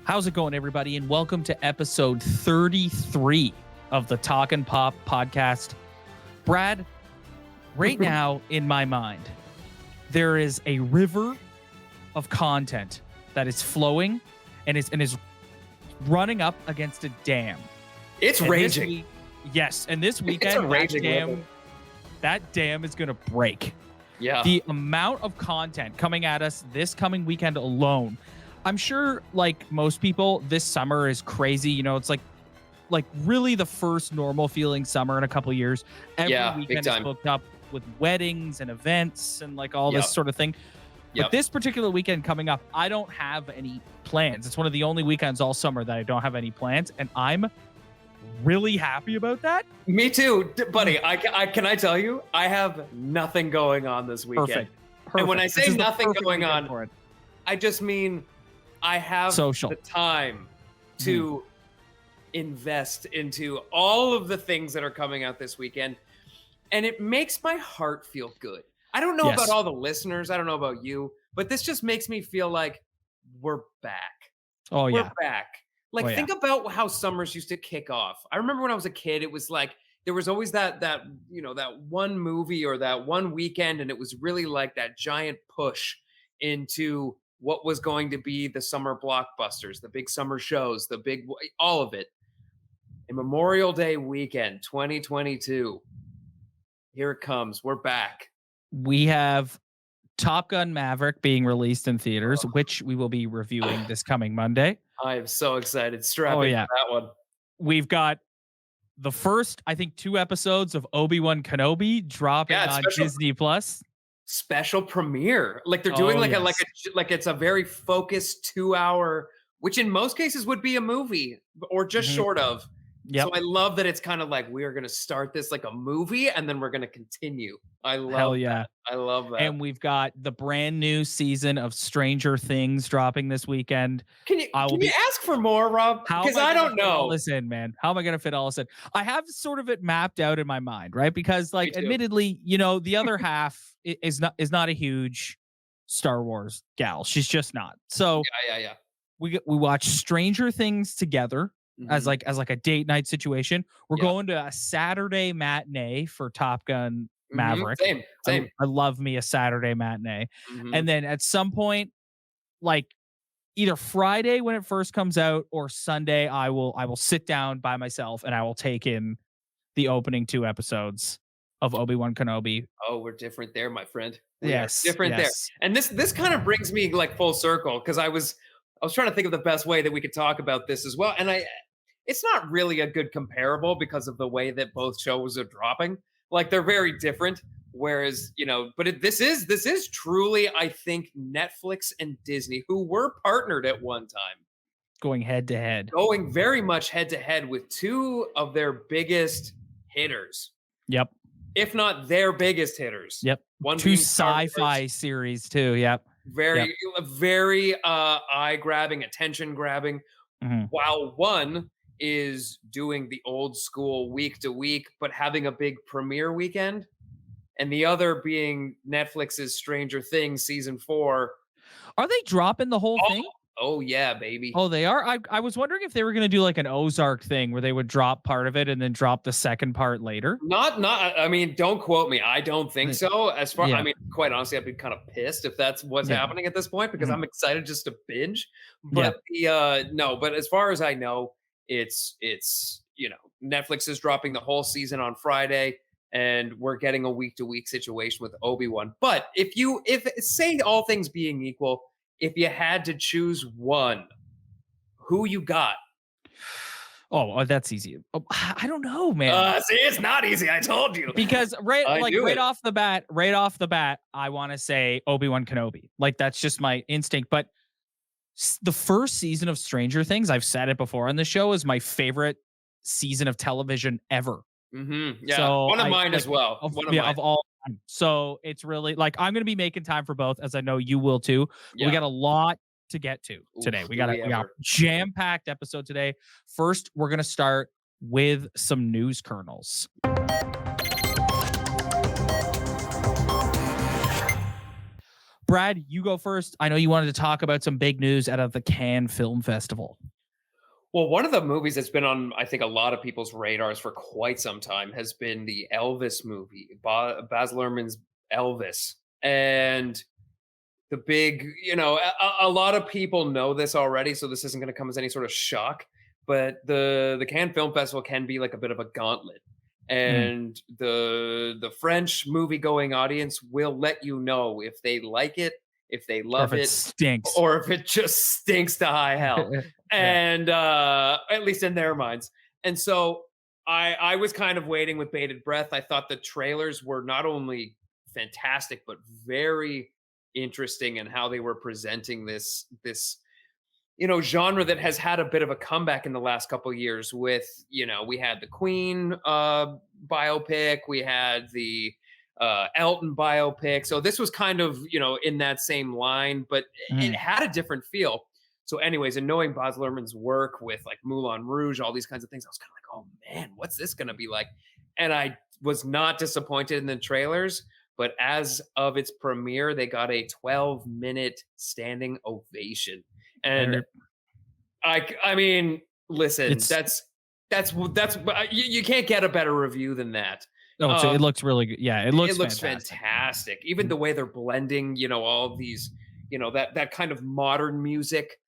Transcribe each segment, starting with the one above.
How's it going, everybody? And welcome to episode 33 of the Talkin Pop Podcast. Brad, right now in my mind, there is a river of content that is flowing and is running up against a dam. It's raging. Yes, and this weekend, that dam is going to break. Yeah. The amount of content coming at us this coming weekend alone. I'm sure, like most people, this summer is crazy. You know, it's like really the first normal feeling summer in a couple of years. Every weekend is booked up with weddings and events and like all this sort of thing. But this particular weekend coming up, I don't have any plans. It's one of the only weekends all summer that I don't have any plans, and I'm really happy about that. Me too, buddy. I can I tell you, I have nothing going on this weekend. Perfect. And when I say nothing going on, I just mean I have social the time to invest into all of the things that are coming out this weekend, and it makes my heart feel good. I don't know about all the listeners. I don't know about you, but this just makes me feel like we're back. We're back. Like, think about how summers used to kick off. I remember when I was a kid, it was like there was always that one movie or that one weekend, and it was really like that giant push into what was going to be the summer blockbusters, the big summer shows, all of it. And Memorial Day weekend 2022, here it comes. We're back. We have Top Gun Maverick being released in theaters, which we will be reviewing this coming Monday. I am so excited. Strap in for that one. We've got the first, I think, 2 episodes of Obi-Wan Kenobi dropping on Disney Plus. Special premiere. Like they're doing like it's a very focused 2-hour, which in most cases would be a movie or just short of. Yep. So I love that it's kind of like we are going to start this like a movie and then we're going to continue. I love that. I love that. And we've got the brand new season of Stranger Things dropping this weekend. Can you ask for more, Rob? Because I don't know. Listen, man, how am I going to fit all this in? I have sort of it mapped out in my mind, right? Because like, admittedly, you know, the other half is not a huge Star Wars gal. She's just not. So we watch Stranger Things together. As like a date night situation. We're going to a Saturday matinee for Top Gun Maverick. Same. I love me a Saturday matinee. And then at some point, like either Friday when it first comes out or Sunday, I will sit down by myself and I will take in the opening 2 episodes of Obi-Wan Kenobi. Oh, we're different there, my friend. Different there. And this kind of brings me like full circle because I was trying to think of the best way that we could talk about this as well. And it's not really a good comparable because of the way that both shows are dropping. Like they're very different. Whereas, you know, but this is truly, I think, Netflix and Disney, who were partnered at one time, going head to head, going very much head to head with 2 of their biggest hitters. Yep. If not their biggest hitters. Yep. 2 sci-fi series too. Yep. Very eye-grabbing, attention-grabbing. While one is doing the old school week to week, but having a big premiere weekend, and the other being Netflix's Stranger Things season 4. Are they dropping the whole thing? Oh yeah, baby. Oh, they are. I was wondering if they were going to do like an Ozark thing where they would drop part of it and then drop the second part later. Not. I mean, don't quote me. I don't think so. I mean, quite honestly, I'd be kind of pissed if that's what's happening at this point because I'm excited just to binge. But no. But as far as I know, it's you know, Netflix is dropping the whole season on Friday, and we're getting a week to week situation with Obi-Wan. But if say all things being equal, if you had to choose one, who you got? Oh, that's easy. Oh, I don't know, man. See, it's not easy. I told you. Because right off the bat, I want to say Obi-Wan Kenobi. Like that's just my instinct. But the first season of Stranger Things, I've said it before on the show, is my favorite season of television ever. Yeah, so one of mine as well. Of all time. So it's really like I'm going to be making time for both, as I know you will too. We got a lot to get to today. We got a jam-packed episode today. First, we're going to start with some news kernels. Brad, you go first. I know you wanted to talk about some big news out of the Cannes Film Festival. Well, one of the movies that's been on, I think, a lot of people's radars for quite some time has been the Elvis movie, Baz Luhrmann's Elvis. And the big, a lot of people know this already, so this isn't going to come as any sort of shock. But the Cannes Film Festival can be like a bit of a gauntlet. And the French movie-going audience will let you know if they like it, if they love it, stinks, or if it just stinks to high hell. And at least in their minds. And so I was kind of waiting with bated breath. I thought the trailers were not only fantastic, but very interesting in how they were presenting this genre that has had a bit of a comeback in the last couple of years with, we had the Queen biopic, we had the Elton biopic. So this was kind of, in that same line, but it had a different feel. So anyways, and knowing Baz Luhrmann's work with like Moulin Rouge, all these kinds of things, I was kind of like, oh man, what's this going to be like? And I was not disappointed in the trailers, but as of its premiere, they got a 12-minute standing ovation. And I mean, listen, that's you can't get a better review than that. Oh, so it looks really good. Yeah, it looks fantastic. Even the way they're blending, all these, that kind of modern music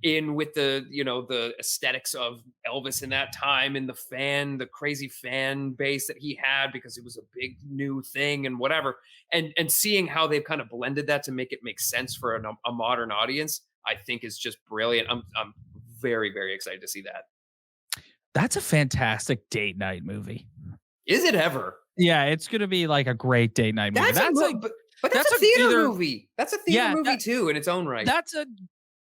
in with the, the aesthetics of Elvis in that time and the crazy fan base that he had because it was a big new thing and whatever. And seeing how they've kind of blended that to make it make sense for a modern audience, I think is just brilliant. I'm very, very excited to see that. That's a fantastic date night movie. Is it ever? Yeah, it's going to be like a great date night movie. That's a theater movie. That's a theater movie too in its own right. That's a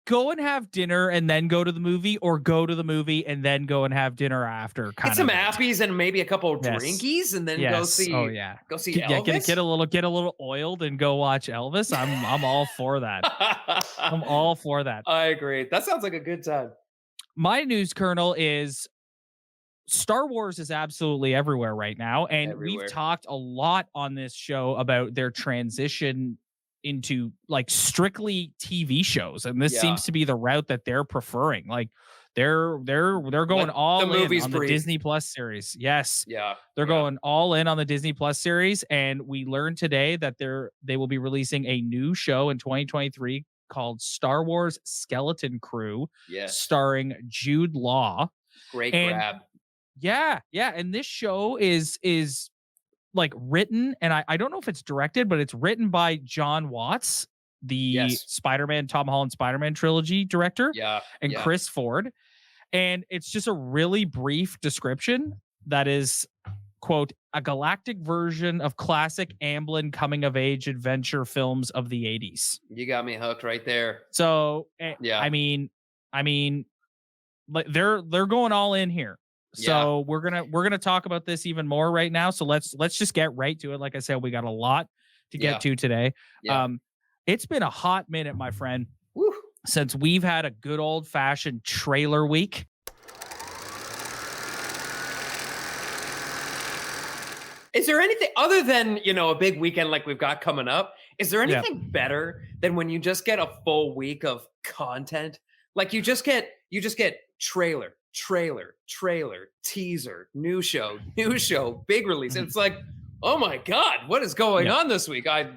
go and have dinner and then go to the movie, or go to the movie and then go and have dinner after. Get some appies and maybe a couple of drinkies and then go see. Oh yeah, go see Elvis. Get a little oiled and go watch Elvis. I'm all for that. I'm all for that. I agree. That sounds like a good time. My news kernel is Star Wars is absolutely everywhere right now. And we've talked a lot on this show about their transition into like strictly TV shows. And this seems to be the route that they're preferring. Like they're going all in on the Disney Plus series. Yes. Yeah. They're going all in on the Disney Plus series. And we learned today that they will be releasing a new show in 2023 called Star Wars Skeleton Crew. Yes. Starring Jude Law. Great grab. Yeah. And this show is like written, and I don't know if it's directed, but it's written by John Watts, the Spider-Man, Tom Holland Spider-Man trilogy director. And Chris Ford. And it's just a really brief description that is, quote, a galactic version of classic Amblin coming of age adventure films of the 80s. You got me hooked right there. So I mean, like they're going all in here. So we're gonna talk about this even more right now. So let's just get right to it. Like I said, we got a lot to get to today. It's been a hot minute, my friend, since we've had a good old fashioned trailer week. Is there anything other than, a big weekend like we've got coming up? Is there anything better than when you just get a full week of content? Like you just get trailer, teaser, new show, big release. And it's like, oh my God, what is going on this week? I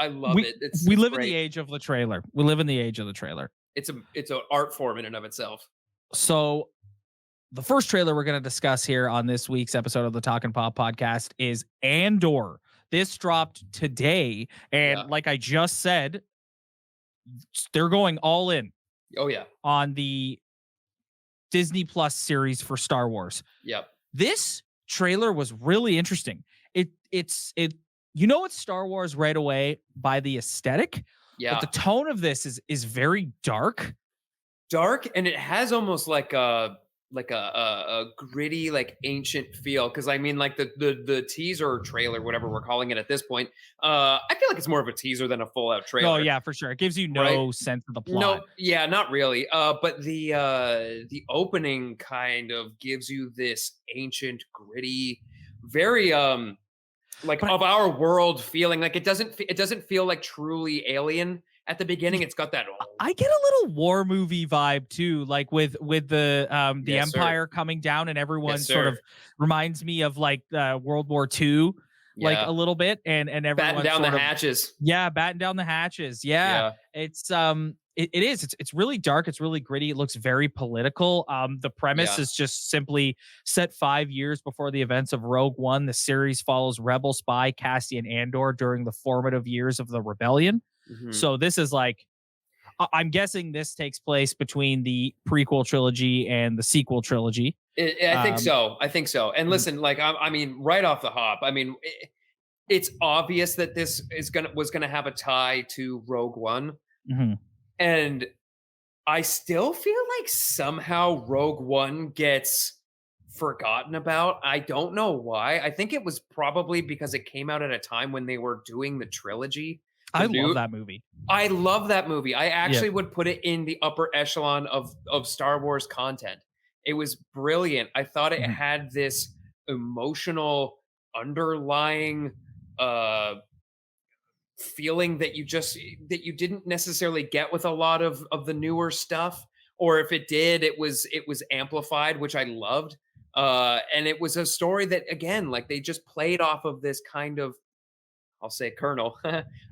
love it. We live in the age of the trailer. We live in the age of the trailer. It's an art form in and of itself. So the first trailer we're going to discuss here on this week's episode of the Talkin Pop Podcast is Andor. This dropped today. And like I just said, they're going all in. Oh yeah. On the Disney Plus series for Star Wars. Yep. This trailer was really interesting. It's Star Wars right away by the aesthetic. Yeah. But the tone of this is very dark. And it has almost like a gritty, like ancient feel. Cause I mean, like the teaser or trailer, whatever we're calling it at this point. I feel like it's more of a teaser than a full out trailer. Oh yeah, for sure. It gives you no sense of the plot. No, not really. But the opening kind of gives you this ancient, gritty, very of our world feeling. Like it doesn't feel like truly alien. at the beginning. It's got that. I get a little war movie vibe too, like with the Yes, Empire sir. coming down, and everyone Yes, sort sir. of reminds me of like World War II, like Yeah. a little bit, and everyone Batten down sort the of, hatches. yeah, batten down the hatches. Yeah. It's it is. It's really dark. It's really gritty. It looks very political. The premise Yeah. is just simply set 5 years before the events of Rogue One. The series follows rebel spy Cassian Andor during the formative years of the rebellion. Mhm. So this is like, I'm guessing this takes place between the prequel trilogy and the sequel trilogy. I think so. I think so. And listen, like I mean, right off the hop, I mean, it's obvious that this was gonna have a tie to Rogue One, and I still feel like somehow Rogue One gets forgotten about. I don't know why. I think it was probably because it came out at a time when they were doing the trilogy. I love that movie. I love that movie. I actually would put it in the upper echelon of Star Wars content. It was brilliant. I thought it had this emotional underlying feeling that you didn't necessarily get with a lot of the newer stuff, or if it did, it was amplified, which I loved. And it was a story that, again, like they just played off of this kind of, I'll say kernel,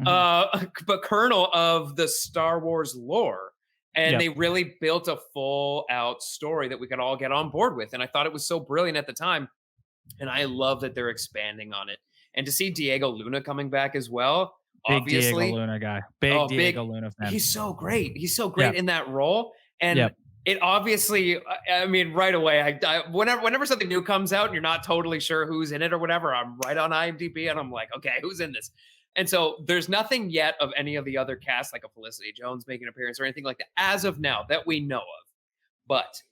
but kernel of the Star Wars lore. And they really built a full out story that we could all get on board with. And I thought it was so brilliant at the time. And I love that they're expanding on it. And to see Diego Luna coming back as well, big obviously. Diego Luna guy. Big Diego Luna fan. He's so great. He's so great in that role. And it obviously, I mean, right away, whenever something new comes out and you're not totally sure who's in it or whatever, I'm right on IMDb and I'm like, okay, who's in this? And so there's nothing yet of any of the other cast, like a Felicity Jones making an appearance or anything like that, as of now, that we know of. But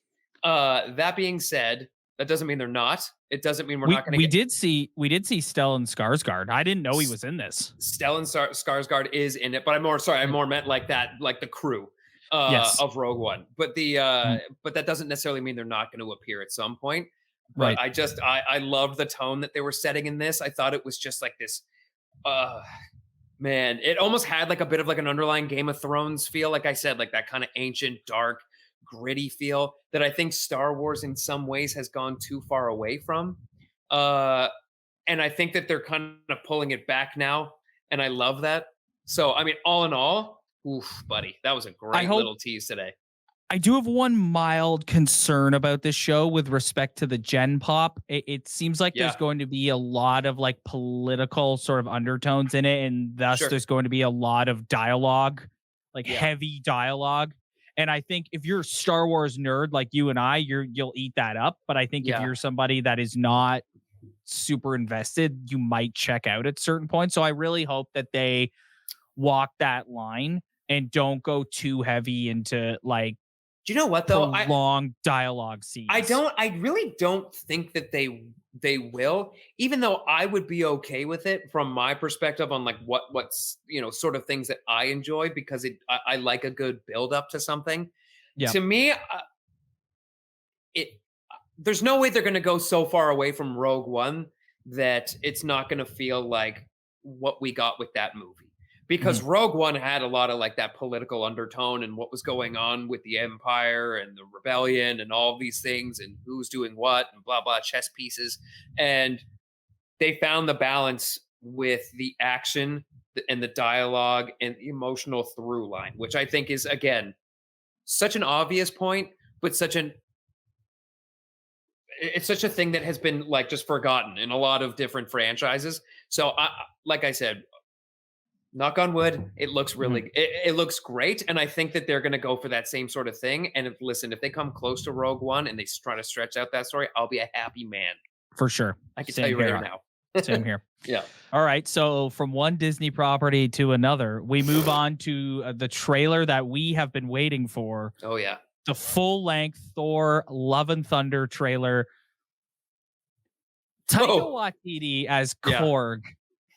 that being said, that doesn't mean they're not. It doesn't mean we're not going to. We did see Stellan Skarsgård. I didn't know he was in this. Stellan Skarsgård is in it, but I more meant like that, like the crew of Rogue One. But but that doesn't necessarily mean they're not going to appear at some point. But I loved the tone that they were setting in this. I thought it was just like this. Man, it almost had like a bit of like an underlying Game of Thrones feel. Like I said, like that kind of ancient, dark, gritty feel that I think Star Wars in some ways has gone too far away from. And I think that they're kind of pulling it back now. And I love that. So, I mean, all in all, oof, buddy, that was a great little tease today. I do have one mild concern about this show with respect to the Gen Pop. It seems like there's going to be a lot of like political sort of undertones in it. And thus there's going to be a lot of dialogue, like heavy dialogue. And I think if you're a Star Wars nerd like you and I, you'll eat that up. But I think if you're somebody that is not super invested, you might check out at certain points. So I really hope that they walk that line and don't go too heavy into like, do you know what though? Long dialogue scenes. I really don't think that they will, even though I would be okay with it from my perspective on like what's, you know, sort of things that I enjoy, because I like a good build up to something. To me, there's no way they're going to go so far away from Rogue One that it's not going to feel like what we got with that movie. Because Rogue One had a lot of like that political undertone and what was going on with the Empire and the rebellion and all of these things and who's doing what and blah, blah, chess pieces. And they found the balance with the action and the dialogue and the emotional through line, which I think is, again, such an obvious point, but it's such a thing that has been like just forgotten in a lot of different franchises. So like I said, knock on wood, it looks really, it looks great. And I think that they're going to go for that same sort of thing. And if they come close to Rogue One and they try to stretch out that story, I'll be a happy man. For sure. I can tell you right now. Same here. Yeah. All right. So from one Disney property to another, we move on to the trailer that we have been waiting for. Oh, yeah. The full-length Thor Love and Thunder trailer. Taika Waititi as Korg.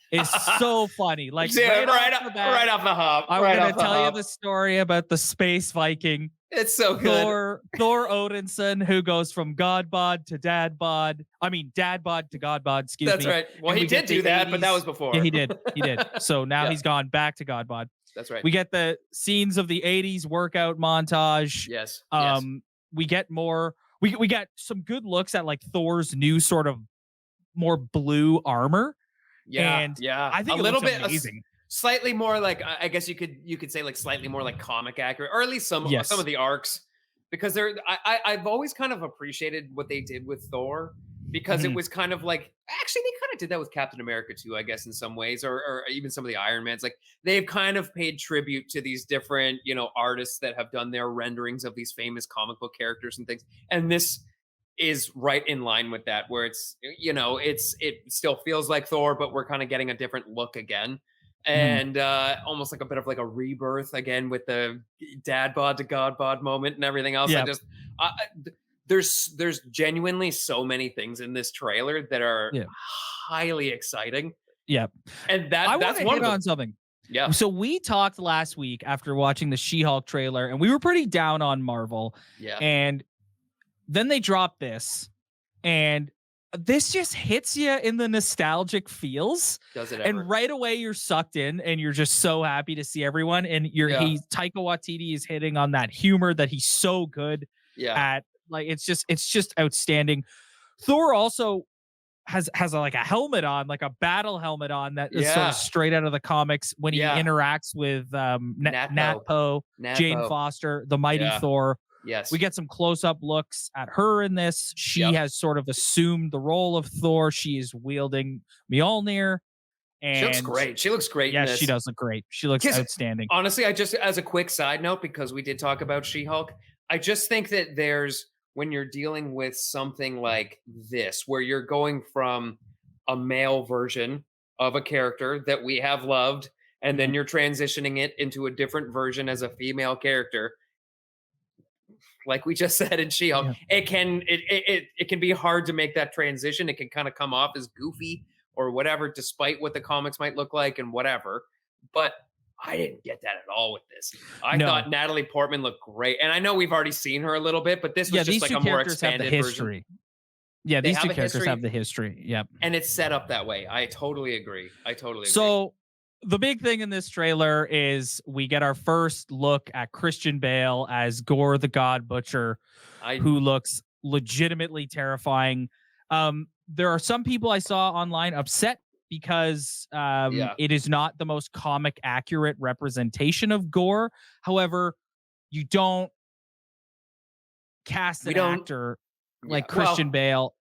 Is so funny. Like right off the hop. I'm gonna tell you the story about the space Viking. It's so good. Thor Odinson, who goes from God bod to dad bod. I mean, dad bod to God bod. Excuse me. That's right. Well, he did do that, but that was before. Yeah, he did. So now he's gone back to God bod. That's right. We get the scenes of the 80s workout montage. Yes. We get more. We got some good looks at like Thor's new sort of more blue armor. Yeah. And yeah. I think a little bit amazing. Slightly more like, I guess you could say like slightly more like comic accurate, or at least some of the arcs, because I've always kind of appreciated what they did with Thor, because it was kind of like, actually they kind of did that with Captain America too, I guess, in some ways, or even some of the Iron Mans. Like they've kind of paid tribute to these different, artists that have done their renderings of these famous comic book characters and things. And this is right in line with that, where it's, it still feels like Thor, but we're kind of getting a different look again. And almost like a bit of like a rebirth again with the dad bod to god bod moment and everything else. Yep. There's genuinely so many things in this trailer that are highly exciting. Yeah. And that's one on something. Yeah. So we talked last week after watching the She-Hulk trailer, and we were pretty down on Marvel. Yeah. And then they dropped this, and this just hits you in the nostalgic feels. Does it ever? And right away you're sucked in, and you're just so happy to see everyone. And Taika Waititi is hitting on that humor that he's so good at. Like it's just outstanding. Thor also has like a helmet on, like a battle helmet on that is sort of straight out of the comics when he interacts with Natpo, Jane Foster, the mighty Thor. Yes. We get some close-up looks at her in this. She has sort of assumed the role of Thor. She is wielding Mjolnir. And she looks great. She looks great. Yes, she does look great. She looks outstanding. Honestly, I just, as a quick side note, because we did talk about She-Hulk, I just think that when you're dealing with something like this, where you're going from a male version of a character that we have loved, and then you're transitioning it into a different version as a female character, like we just said in She-Hulk, it can be hard to make that transition. It can kind of come off as goofy or whatever, despite what the comics might look like and whatever. But I didn't get that at all with this. I thought Natalie Portman looked great. And I know we've already seen her a little bit, but this was just like a more expanded version. Yeah, these two characters have the history. Yep. And it's set up that way. I totally agree. So the big thing in this trailer is we get our first look at Christian Bale as Gore the God Butcher, who looks legitimately terrifying. There are some people I saw online upset because it is not the most comic accurate representation of Gore. However, you don't cast an actor like Christian Bale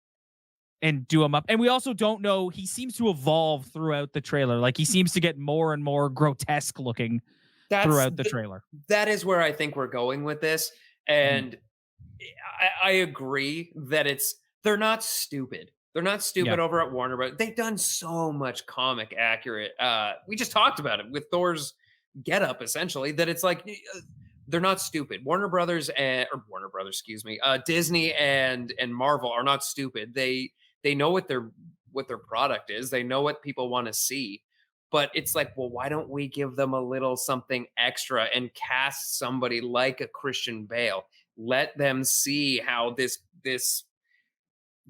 and do him up. And we also don't know, he seems to evolve throughout the trailer. Like he seems to get more and more grotesque looking throughout the trailer. That is where I think we're going with this. And I agree that they're not stupid. They're not stupid over at Warner, but they've done so much comic accurate. We just talked about it with Thor's getup, essentially, that it's like, they're not stupid. Disney and Marvel are not stupid. They know what their product is. They know what people want to see. But it's like, well, why don't we give them a little something extra and cast somebody like a Christian Bale? Let them see how this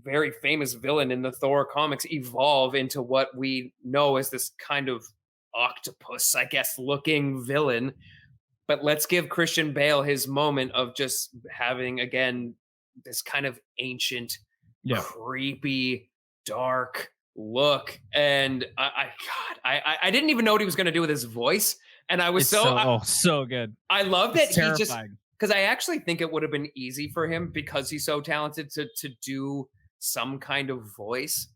very famous villain in the Thor comics evolve into what we know as this kind of octopus, I guess, looking villain. But let's give Christian Bale his moment of just having, again, this kind of ancient, creepy, dark look. And I didn't even know what he was going to do with his voice. And I was so good. I love that he just, because I actually think it would have been easy for him, because he's so talented, to do some kind of voice.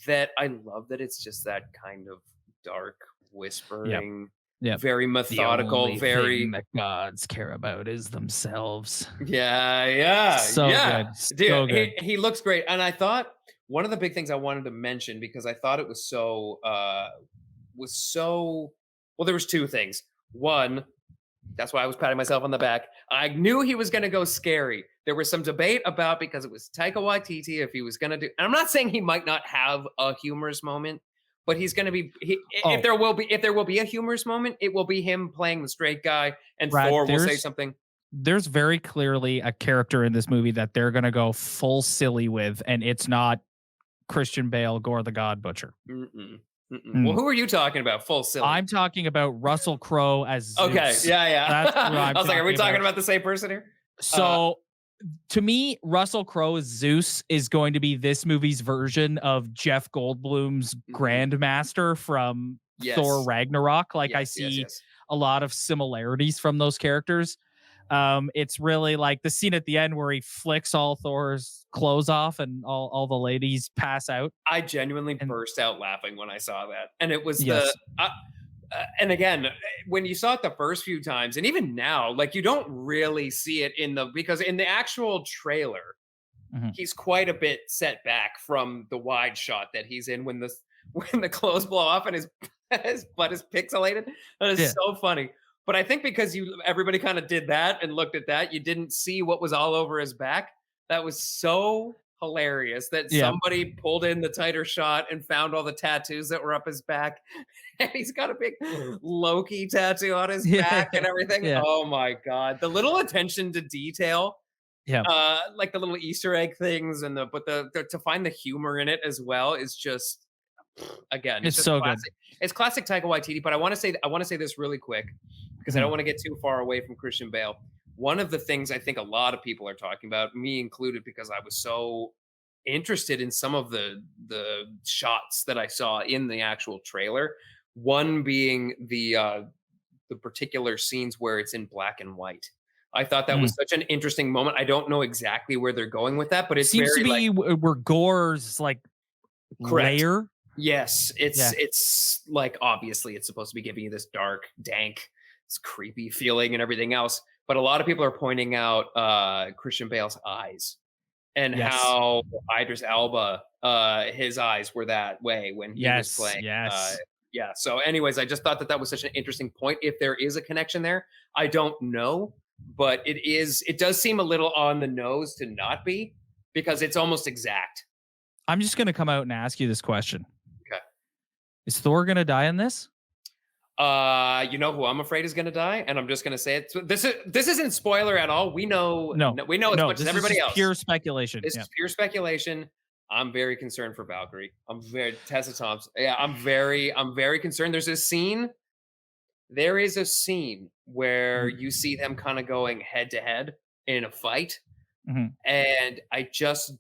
That I love that it's just that kind of dark whispering. Very methodical, the only thing that gods care about is themselves. Good. Dude, so good. He looks great. And I thought one of the big things I wanted to mention, because I thought it was well, there was two things. One, that's why I was patting myself on the back. I knew he was going to go scary. There was some debate about, because it was Taika Waititi, if he was going to do, and I'm not saying he might not have a humorous moment, but he's going to be, if there will be a humorous moment, it will be him playing the straight guy, and Brad, Thor will say something. There's very clearly a character in this movie that they're going to go full silly with, and it's not Christian Bale, Gore the God Butcher. Well, who are you talking about? Full silly. I'm talking about Russell Crowe as Zeus. Okay, yeah. That's what I was like, are we talking about the same person here? So, to me, Russell Crowe as Zeus is going to be this movie's version of Jeff Goldblum's Grandmaster from Thor Ragnarok. Like, I see a lot of similarities from those characters. It's really like the scene at the end where he flicks all Thor's clothes off and all the ladies pass out. I genuinely burst out laughing when I saw that. And it was and again, when you saw it the first few times, and even now, like, you don't really see it because in the actual trailer, he's quite a bit set back from the wide shot that he's in when the clothes blow off and his butt is pixelated. That is so funny. But I think because everybody kind of did that and looked at that, you didn't see what was all over his back. That was so hilarious that somebody pulled in the tighter shot and found all the tattoos that were up his back. And he's got a big Loki tattoo on his back and everything. Yeah. Oh my God. The little attention to detail. Yeah. Like the little Easter egg things but to find the humor in it as well is just, again, it's so classic. Good. It's classic Taika Waititi, but I want to say this really quick because I don't want to get too far away from Christian Bale. One of the things I think a lot of people are talking about, me included, because I was so interested in some of the shots that I saw in the actual trailer. One being the particular scenes where it's in black and white. I thought that was such an interesting moment. I don't know exactly where they're going with that, but it seems to be where Gore's like layer. Yes, it's like, obviously it's supposed to be giving you this dark, dank, it's creepy feeling and everything else. But a lot of people are pointing out Christian Bale's eyes and how Idris Elba, his eyes were that way when he was playing. So anyways, I just thought that was such an interesting point. If there is a connection there, I don't know, but it does seem a little on the nose to not be, because it's almost exact. I'm just going to come out and ask you this question. Okay. Is Thor going to die in this? You know who I'm afraid is going to die, and I'm just going to say it. This isn't spoiler at all. We know as much as everybody else. Pure speculation. This is pure speculation. I'm very concerned for Valkyrie. Tessa Thompson. Yeah, I'm very concerned. There is a scene where you see them kind of going head to head in a fight, and I just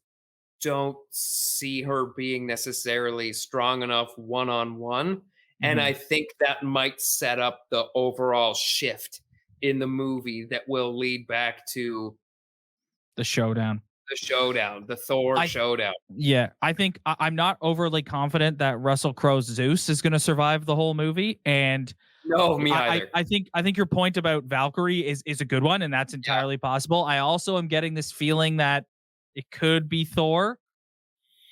don't see her being necessarily strong enough one-on-one. And I think that might set up the overall shift in the movie that will lead back to the showdown. The Thor showdown. Yeah, I think I'm not overly confident that Russell Crowe's Zeus is going to survive the whole movie. And no, me either. I think your point about Valkyrie is a good one, and that's entirely possible. I also am getting this feeling that it could be Thor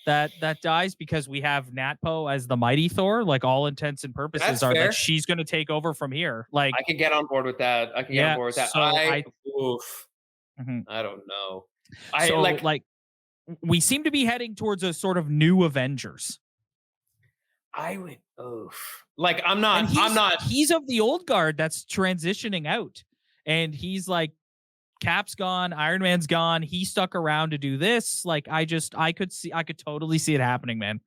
that dies, because we have Natpo as the mighty Thor. Like, all intents and purposes are that she's going to take over from here. Like, I can get on board with that. So I don't know. We seem to be heading towards a sort of new Avengers. I would like, I'm not he's of the old guard that's transitioning out, and he's like, Cap's gone, Iron Man's gone, he stuck around to do this. Like, I could totally see it happening, man.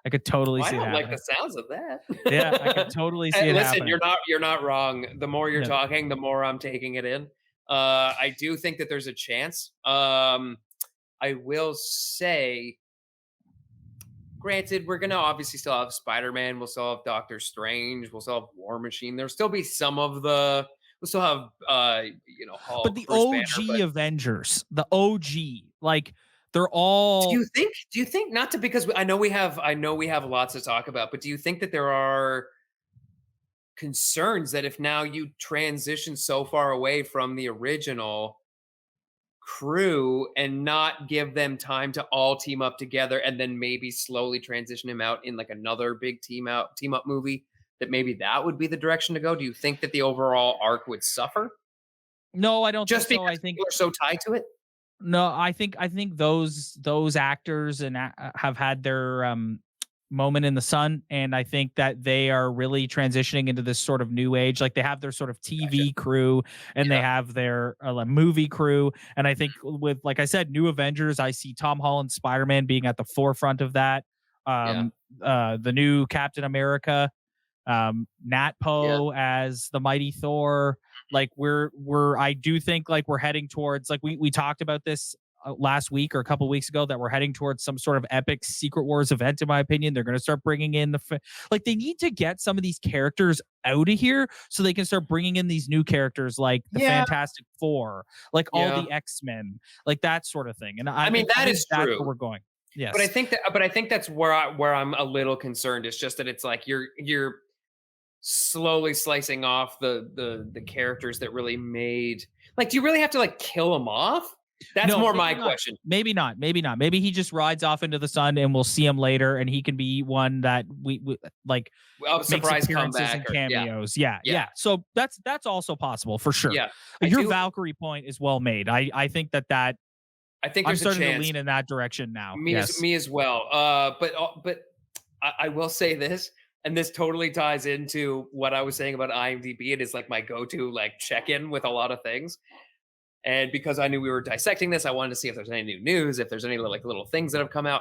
I could totally see it happening. I don't like the sounds of that. Yeah, I could totally see it happening. Listen, you're not wrong. The more you're talking, the more I'm taking it in. I do think that there's a chance. I will say, granted, we're gonna obviously still have Spider-Man, we'll still have Doctor Strange, we'll still have War Machine. There'll still be some of the we'll still have Hulk, but the OG Avengers, the OG, like, they're all. Do you think not to, because I know we have lots to talk about, but do you think that there are concerns that if now you transition so far away from the original crew and not give them time to all team up together and then maybe slowly transition him out in like another big team up movie, that maybe that would be the direction to go? Do you think that the overall arc would suffer? No, I don't. Just think because so. I think people are so tied to it. No, I think those actors and have had their moment in the sun, and I think that they are really transitioning into this sort of new age. Like, they have their sort of TV crew, and they have their movie crew. And I think with, like I said, New Avengers, I see Tom Holland's Spider-Man being at the forefront of that. the new Captain America, Nat Poe as the mighty Thor. Like I do think like we're heading towards, like we talked about this last week or a couple weeks ago, that we're heading towards some sort of epic Secret Wars event. In my opinion, they're going to start bringing in like they need to get some of these characters out of here so they can start bringing in these new characters like the Fantastic Four, like all the X-Men, like that sort of thing. And I mean that is that's true. where we're going. Yes. But I think that's where I'm a little concerned. It's just that it's like you're slowly slicing off the characters that really made, like, do you really have to like kill them off? That's more my question. Maybe not. Maybe he just rides off into the sun and we'll see him later, and he can be one that we like surprise comeback and cameos. Yeah. So that's also possible for sure. Yeah. Your Valkyrie point is well made. I think that I think I'm there's starting a chance to lean in that direction now. Me as well. But I will say this, and this totally ties into what I was saying about IMDb. It is like my go-to like check-in with a lot of things. And because I knew we were dissecting this, I wanted to see if there's any new news, if there's any like little things that have come out.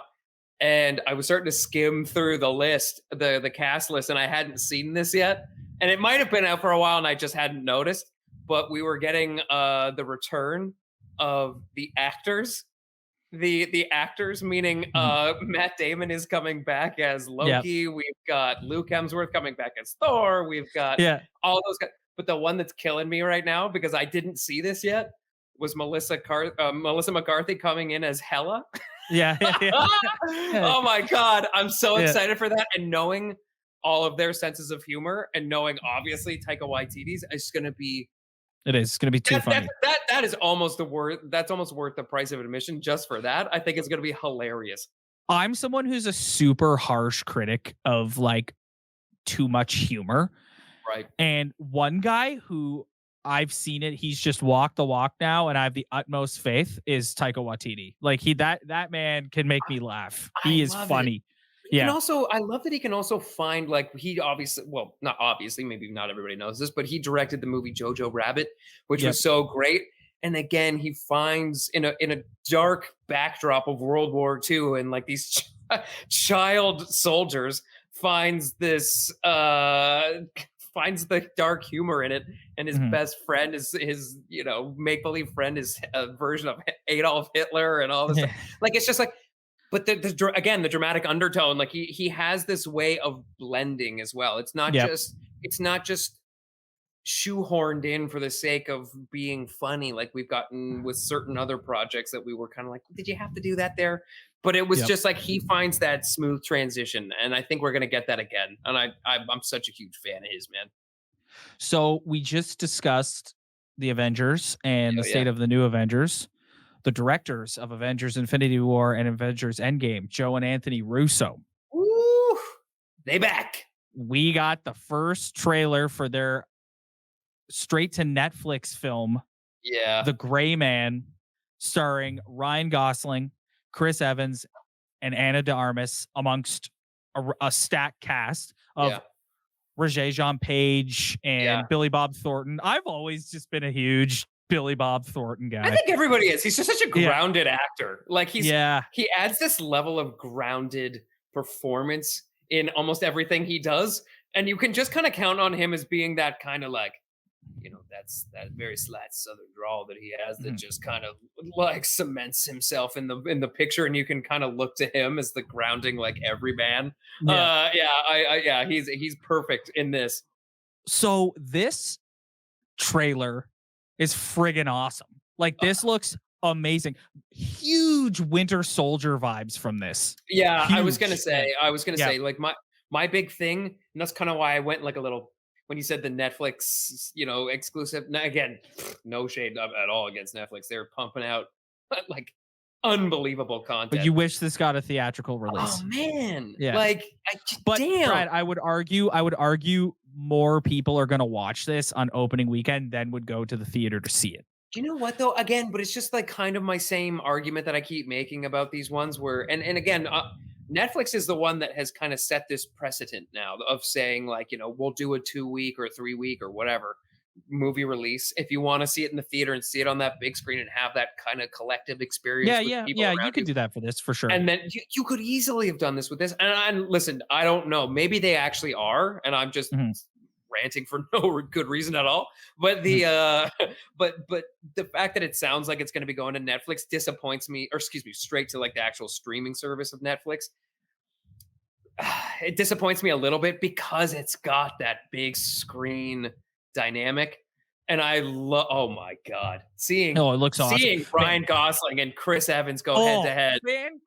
And I was starting to skim through the list, the cast list, and I hadn't seen this yet. And it might have been out for a while and I just hadn't noticed. But we were getting the return of the actors. The actors, meaning Matt Damon is coming back as Loki. Yep. We've got Luke Hemsworth coming back as Thor. We've got all those guys. But the one that's killing me right now, because I didn't see this yet, was Melissa McCarthy coming in as Hela. Yeah. Oh my God. I'm so excited for that. And knowing all of their senses of humor and knowing obviously Taika Waititi's, it's going to be. It is. It's going to be too funny. That is almost that's almost worth the price of admission just for that. I think it's going to be hilarious. I'm someone who's a super harsh critic of like too much humor. Right. And one guy who I've seen it, he's just walked the walk now, and I have the utmost faith, is Taika Waititi. Like that man can make me laugh. He is funny. And also, I love that he can also find, like, he obviously, well, not obviously, maybe not everybody knows this, but he directed the movie Jojo Rabbit, which was so great. And again, he finds in a dark backdrop of World War II and like these child soldiers, finds this finds the dark humor in it, and his best friend is his make-believe friend is a version of Adolf Hitler and all this stuff. Like, it's just like, but the dramatic undertone, like he has this way of blending as well. It's not just shoehorned in for the sake of being funny, like we've gotten with certain other projects that we were kind of like, did you have to do that there? But it was just like he finds that smooth transition, and I think we're gonna get that again. And I'm such a huge fan of his, man. So we just discussed the Avengers and the state of the new Avengers. The directors of Avengers Infinity War and Avengers Endgame, Joe and Anthony Russo. Woo! They back. We got the first trailer for their straight to Netflix film, The Gray Man, starring Ryan Gosling, Chris Evans, and Ana de Armas, amongst a stacked cast of Regé-Jean Page and Billy Bob Thornton. I've always just been a huge Billy Bob Thornton guy. I think everybody is. He's just such a grounded actor. Like he adds this level of grounded performance in almost everything he does, and you can just kind of count on him as being that kind of like, that's that very slight Southern drawl that he has that just kind of like cements himself in the picture, and you can kind of look to him as the grounding, like, everyman. He's perfect in this. So this trailer is friggin' awesome. Like, this looks amazing. Huge Winter Soldier vibes from this. Yeah, huge. I was gonna say, like, my big thing, and that's kind of why I went like a little. When you said the Netflix, exclusive, again, no shade at all against Netflix. They're pumping out like unbelievable content. But you wish this got a theatrical release. Oh man, damn. Brad, I would argue more people are going to watch this on opening weekend than would go to the theater to see it. You know what though? Again, but it's just like kind of my same argument that I keep making about these ones where, and again. Netflix is the one that has kind of set this precedent now of saying, like, we'll do a 2-week or 3-week or whatever movie release. If you want to see it in the theater and see it on that big screen and have that kind of collective experience with people around you could do that for this for sure. And then you could easily have done this with this. And listen, I don't know. Maybe they actually are, and I'm just ranting for no good reason at all. But the but the fact that it sounds like it's going to be going to Netflix disappoints me, or excuse me, straight to like the actual streaming service of Netflix. It disappoints me a little bit because it's got that big screen dynamic. And I love, oh my God, seeing it looks awesome. Ryan Gosling and Chris Evans go head to head.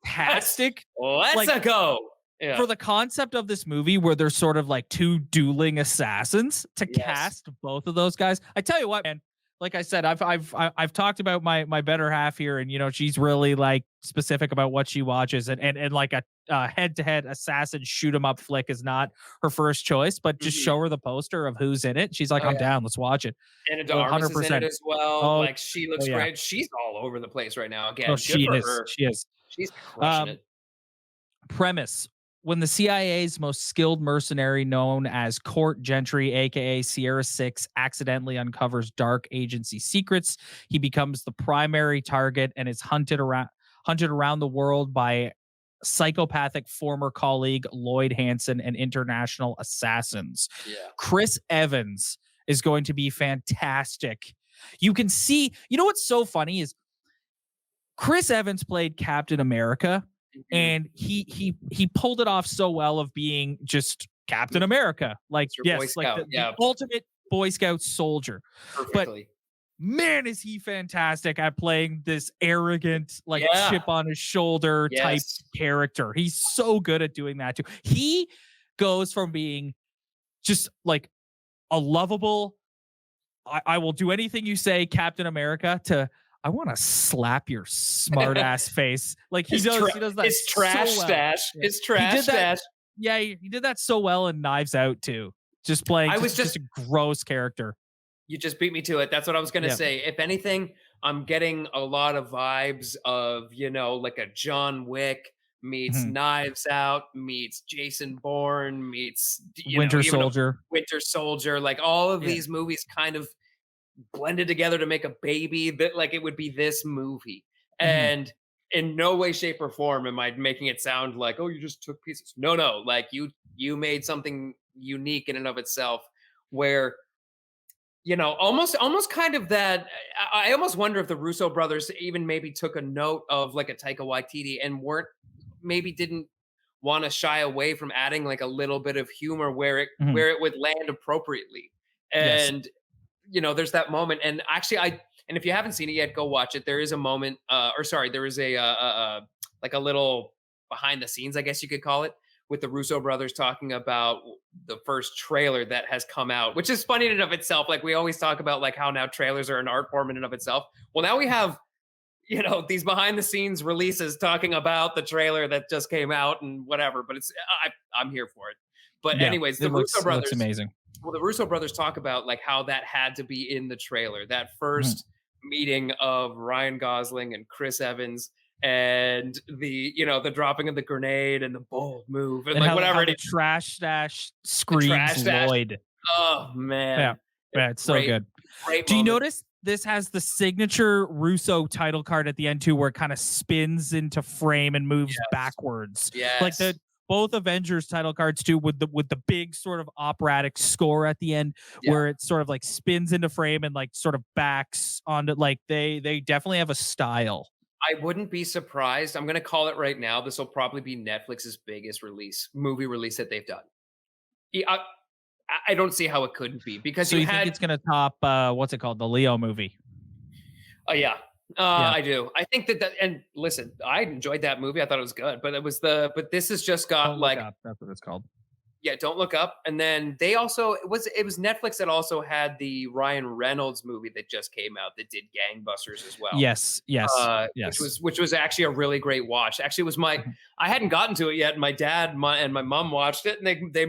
Fantastic. Let's go. Yeah. For the concept of this movie where there's sort of like two dueling assassins to cast both of those guys. I tell you what, man, like I said, I've talked about my better half here, and she's really like specific about what she watches, and like a head-to-head assassin shoot 'em up flick is not her first choice, but just show her the poster of who's in it. She's like, I'm down, let's watch it. Anna de Armas is in it as well. Like she looks great. She's all over the place right now. Again, she is. She's crushing it. Premise. When the CIA's most skilled mercenary known as Court Gentry, aka Sierra 6, accidentally uncovers dark agency secrets, he becomes the primary target and is hunted around the world by psychopathic former colleague Lloyd Hansen and international assassins. Chris Evans is going to be fantastic. You can see, what's so funny is Chris Evans played Captain America. And he pulled it off so well of being just Captain America, like the ultimate Boy Scout soldier. Perfectly. But man, is he fantastic at playing this arrogant, chip on his shoulder type character. He's so good at doing that too. He goes from being just like a lovable, I will do anything you say, Captain America, to I want to slap your smart ass face. Like he does that. His trash stash. His trash stash. Yeah, he did that so well in Knives Out too. Just playing. Just a gross character. You just beat me to it. That's what I was gonna say. If anything, I'm getting a lot of vibes of like a John Wick meets Knives Out meets Jason Bourne meets Winter Soldier. Like all of these movies kind of blended together to make a baby that like it would be this movie. And in no way, shape, or form am I making it sound like, oh, you just took pieces. No, like you made something unique in and of itself where almost kind of that. I almost wonder if the Russo brothers even maybe took a note of like a Taika Waititi and didn't want to shy away from adding like a little bit of humor where it would land appropriately. And there's that moment, and actually, and if you haven't seen it yet, go watch it. There is a moment, there is a like a little behind the scenes, I guess you could call it, with the Russo brothers talking about the first trailer that has come out, which is funny in and of itself. Like we always talk about, like how now trailers are an art form in and of itself. Well, now we have, these behind the scenes releases talking about the trailer that just came out and whatever. But I'm here for it. But anyways, the Russo brothers, looks amazing. Well, the Russo brothers talk about like how that had to be in the trailer, that first meeting of Ryan Gosling and Chris Evans, and the the dropping of the grenade and the bold move and like whatever it is. Trash stash screams Lloyd. Oh man, yeah, it's so good. Great. Do you notice this has the signature Russo title card at the end too, where it kind of spins into frame and moves backwards? Yes. Like both Avengers title cards too, with the big sort of operatic score at the end, where it sort of like spins into frame and like sort of backs onto, like they definitely have a style. I wouldn't be surprised. I'm going to call it right now. This will probably be Netflix's biggest movie release that they've done. I don't see how it couldn't be, because you think it's going to top what's it called, the Leo movie? Oh yeah. I do. I think that, and listen, I enjoyed that movie. I thought it was good, but but this has just got that's what it's called. Yeah, Don't Look Up. And then they also, it was Netflix that also had the Ryan Reynolds movie that just came out that did gangbusters as well. Yes. Which was actually a really great watch. Actually, it was I hadn't gotten to it yet. My dad and my mom watched it, and they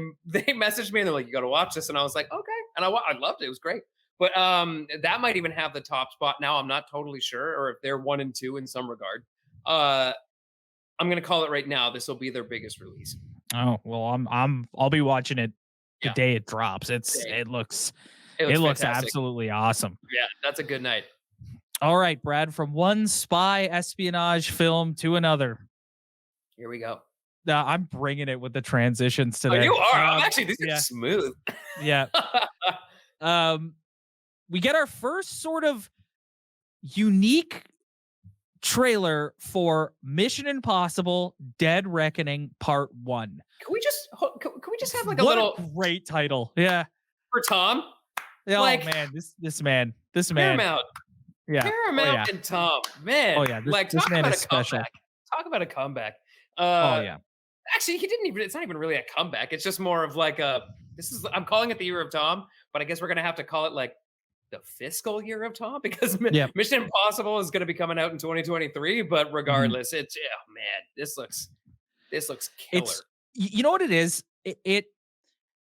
messaged me and they're like, you got to watch this. And I was like, okay. And I loved it. It was great. But that might even have the top spot now. I'm not totally sure, or if they're 1 and 2 in some regard. I'm going to call it right now. This will be their biggest release. Oh, well, I'll be watching it the day it drops. It looks It looks fantastic. absolutely awesome. Yeah, that's a good night. All right, Brad, from one spy espionage film to another. Here we go. I'm bringing it with the transitions today. Oh, you are. I'm actually, this yeah. is smooth. Yeah. We get our first sort of unique trailer for Mission Impossible: Dead Reckoning Part 1. Can we just have like a what little a great title? Yeah. for Tom? Oh like, man, this man. Paramount. Yeah. Paramount and Tom. Man. Oh yeah. This man about is special. Comeback. Talk about a comeback. Oh yeah. Actually, it's not even really a comeback. It's just more of like I'm calling it the year of Tom, but I guess we're going to have to call it like the fiscal year of Tom because Mission Impossible is going to be coming out in 2023. But regardless, it's, oh man, this looks killer. You know what it is? It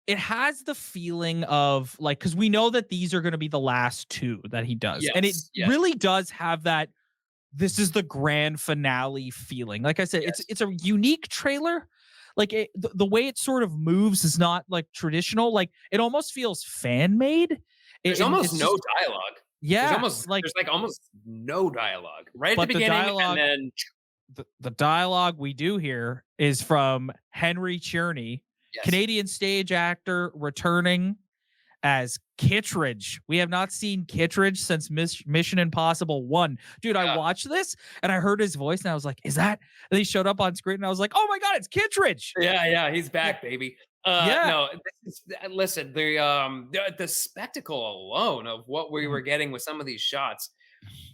has the feeling of like, because we know that these are going to be the last two that he does. And it really does have that, this is the grand finale feeling. Like I said, it's a unique trailer. Like the way it sort of moves is not like traditional. Like it almost feels fan made. There's almost no dialogue. Yeah. There's almost no dialogue right at the beginning. Dialogue, and then the dialogue we do here is from Henry Tierney, Canadian stage actor returning as Kittredge. We have not seen Kittredge since Mission Impossible 1. Dude, I watched this and I heard his voice and I was like, is that? And he showed up on screen and I was like, oh my God, it's Kittredge. Yeah, he's back, baby. No, listen, the spectacle alone of what we were getting with some of these shots.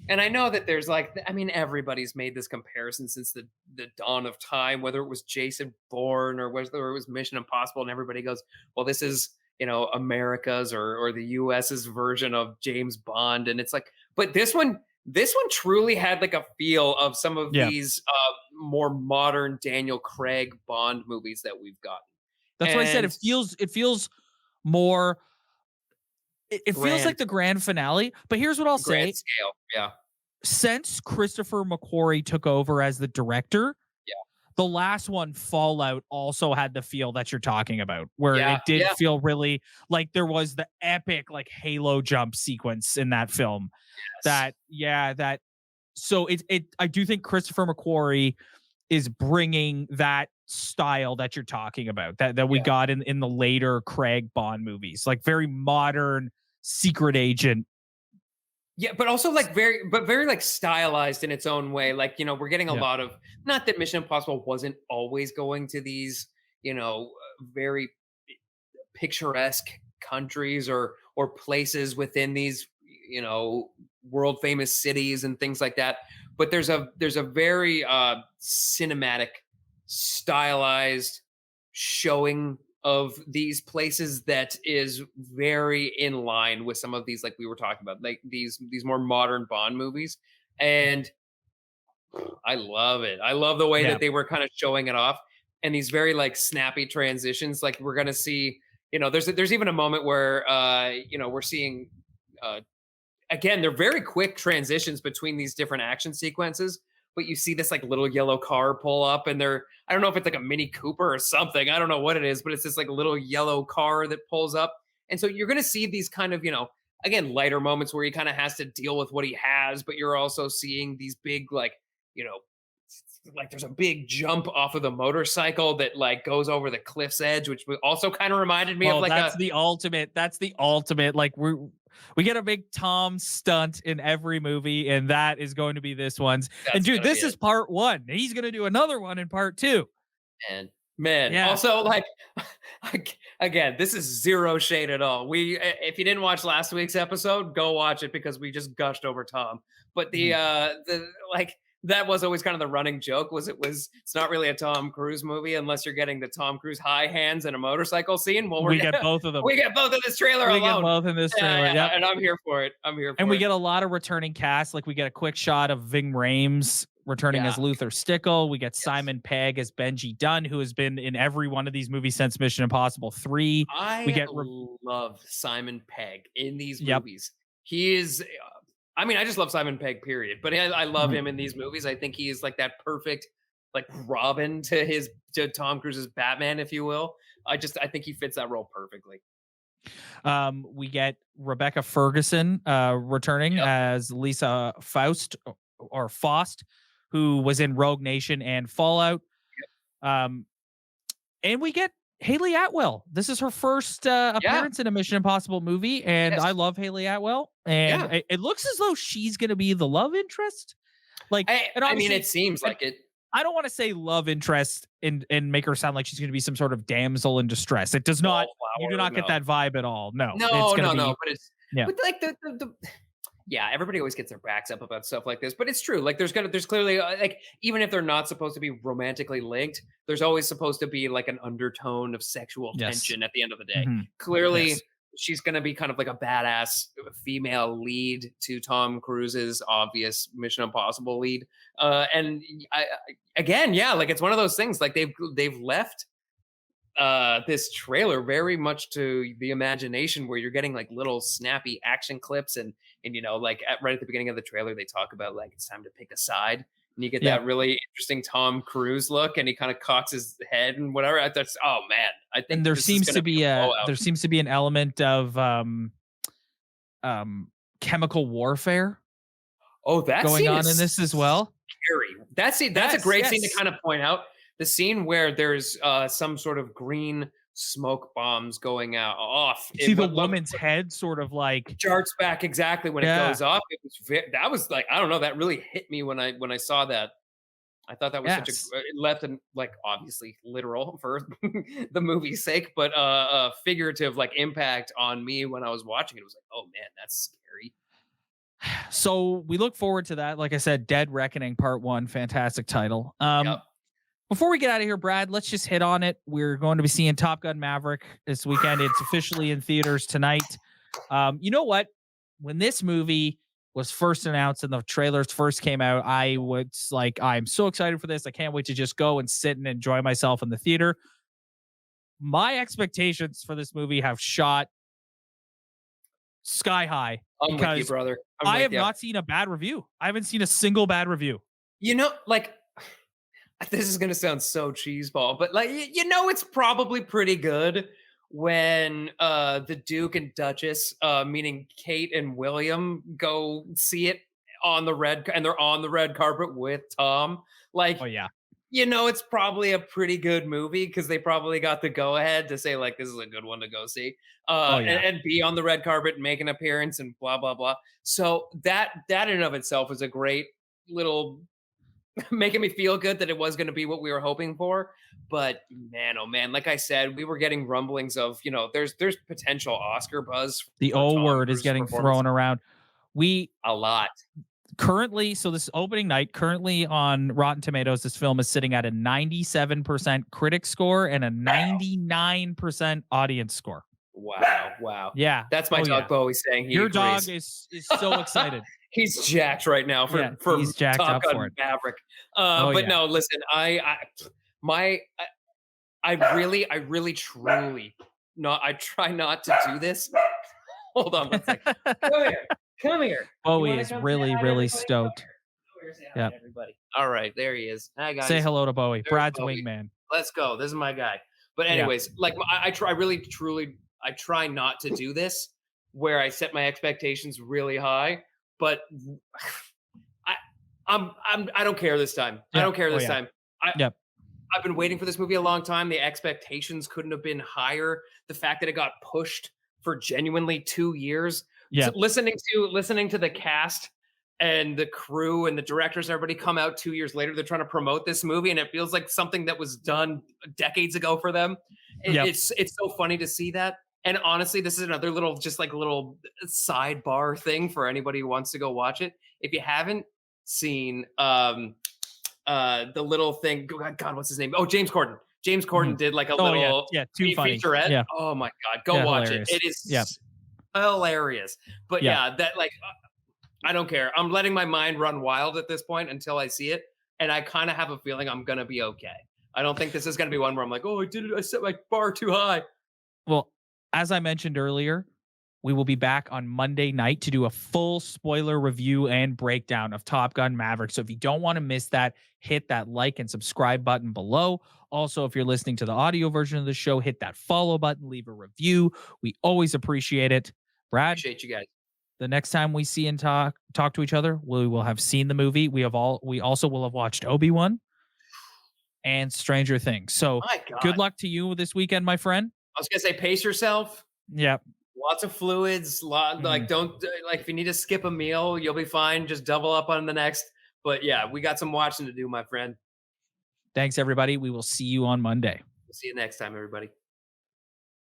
And I know that there's everybody's made this comparison since the dawn of time, whether it was Jason Bourne or whether it was Mission Impossible, and everybody goes, well, this is, America's or the US's version of James Bond. And it's like, but this one truly had like a feel of some of these more modern Daniel Craig Bond movies that we've gotten. That's why I said it feels more. It feels like the grand finale. But here's what I'll say: scale, yeah. Since Christopher McQuarrie took over as the director, the last one, Fallout, also had the feel that you're talking about, where it did feel really like there was the epic like Halo jump sequence in that film. So I do think Christopher McQuarrie is bringing that style that you're talking about that we got in the later Craig Bond movies, like very modern secret agent. Yeah, but also like very like stylized in its own way. Like, we're getting a lot of, not that Mission Impossible wasn't always going to these, very picturesque countries or places within these, world famous cities and things like that. But there's a very cinematic, stylized showing of these places that is very in line with some of these, like we were talking about, like these more modern Bond movies. And I love it. I love the way that they were kind of showing it off, and these very like snappy transitions. Like we're gonna see, there's even a moment where we're seeing again, they're very quick transitions between these different action sequences. But you see this like little yellow car pull up, and I don't know if it's like a Mini Cooper or something. I don't know what it is, but it's this like little yellow car that pulls up. And so you're going to see these kind of, again, lighter moments where he kind of has to deal with what he has, but you're also seeing these big, like, like there's a big jump off of the motorcycle that like goes over the cliff's edge, which also kind of reminded me of like that's the ultimate. Like we get a big Tom stunt in every movie, and that is going to be this one's. And dude, this is part 1. He's going to do another one in part 2. Man. Yeah. Also, like, again, this is zero shade at all. If you didn't watch last week's episode, go watch it because we just gushed over Tom. But that was always kind of the running joke it's not really a Tom Cruise movie unless you're getting the Tom Cruise high hands and a motorcycle scene. Well, we get both of them. We get both in this trailer alone. We get both in this trailer. Yeah. And I'm here for it. And we get a lot of returning cast. Like we get a quick shot of Ving Rhames returning as Luther Stickle. We get Simon Pegg as Benji Dunn, who has been in every one of these movies since Mission Impossible 3. I love Simon Pegg in these movies. He is... I just love Simon Pegg, period. But I love him in these movies. I think he is like that perfect, like Robin to Tom Cruise's Batman, if you will. I think he fits that role perfectly. We get Rebecca Ferguson returning as Lisa Faust or Faust, who was in Rogue Nation and Fallout. And we get Haley Atwell. This is her first appearance in a Mission Impossible movie, and I love Haley Atwell. And it looks as though she's going to be the love interest. Like, I mean, it seems like it. I don't want to say love interest and make her sound like she's going to be some sort of damsel in distress. It does not. You do not get that vibe at all. No. No. But it's but like the everybody always gets their backs up about stuff like this, but it's true. Like there's clearly like, even if they're not supposed to be romantically linked, there's always supposed to be like an undertone of sexual tension at the end of the day. Clearly. She's going to be kind of like a badass female lead to Tom Cruise's obvious Mission Impossible lead. And like it's one of those things, like they've left this trailer very much to the imagination, where you're getting like little snappy action clips and like right at the beginning of the trailer, they talk about like, it's time to pick a side. And you get that really interesting Tom Cruise look, and he kind of cocks his head and whatever. I thought, oh man, I think. And there seems to be an element of chemical warfare. Oh, that's going on in this as well. Scary. That's a great scene to kind of point out. The scene where there's some sort of green smoke bombs going off. You see the woman's head sort of like jarts back exactly when it goes off. That was like, I don't know, that really hit me when I saw that. I thought that was it left and like obviously literal for the movie's sake, but figurative like impact on me when I was watching it. It was like, oh man, that's scary. So we look forward to that. Like I said, Dead Reckoning Part 1, fantastic title. Before we get out of here, Brad, let's just hit on it. We're going to be seeing Top Gun Maverick this weekend. It's officially in theaters tonight. You know what? When this movie was first announced and the trailers first came out, I was like, I'm so excited for this. I can't wait to just go and sit and enjoy myself in the theater. My expectations for this movie have shot sky high. I'm with you, brother. I have not seen a bad review. I haven't seen a single bad review. Like, this is going to sound so cheeseball, but like, it's probably pretty good when the Duke and Duchess, meaning Kate and William, go see it on the red carpet with Tom. Like, oh yeah, it's probably a pretty good movie because they probably got the go ahead to say like, this is a good one to go see, and be on the red carpet and make an appearance and blah blah blah. So that in and of itself is a great little making me feel good that it was going to be what we were hoping for. But man, oh man, like I said, we were getting rumblings of, there's potential Oscar buzz. The O word is getting thrown around. A lot. Currently, so this opening night, currently on Rotten Tomatoes, this film is sitting at a 97% critic score and a 99% audience score. Wow. Yeah. That's my dog Bowie saying your agrees. Dog is so excited. He's jacked right now for he's jacked Top up Gun for it. Maverick. No, listen, I really truly I try not to do this. Hold on one second. Come here. Bowie is really stoked. Yeah, everybody. All right, there he is. Hi guys. Say hello to Bowie. There's Brad's Bowie. wingman. Let's go. This is my guy. But anyways, like I try not to do this where I set my expectations really high. But I don't care this time. I don't care this time. I've been waiting for this movie a long time. The expectations couldn't have been higher. The fact that it got pushed for genuinely 2 years. Yeah. So listening to the cast and the crew and the directors, everybody come out 2 years later. They're trying to promote this movie, and it feels like something that was done decades ago for them. It's so funny to see that. And honestly, this is another little sidebar thing for anybody who wants to go watch it. If you haven't seen the little thing, God, what's his name? Oh, James Corden. James Corden did like a little too funny featurette. Yeah. Oh my God, go watch hilarious. It is hilarious. But that like, I don't care. I'm letting my mind run wild at this point until I see it. And I kind of have a feeling I'm going to be okay. I don't think this is going to be one where I'm like, oh, I set my bar too high. Well, as I mentioned earlier, we will be back on Monday night to do a full spoiler review and breakdown of Top Gun Maverick. So if you don't want to miss that, hit that like and subscribe button below. Also, if you're listening to the audio version of the show, hit that follow button, leave a review. We always appreciate it. Brad, appreciate you guys. The next time we see and talk to each other, we will have seen the movie. We also will have watched Obi-Wan and Stranger Things. So good luck to you this weekend, my friend. I was gonna say, pace yourself. Yep. Lots of fluids. Don't if you need to skip a meal, you'll be fine. Just double up on the next. But yeah, we got some watching to do, my friend. Thanks, everybody. We will see you on Monday. We'll see you next time, everybody.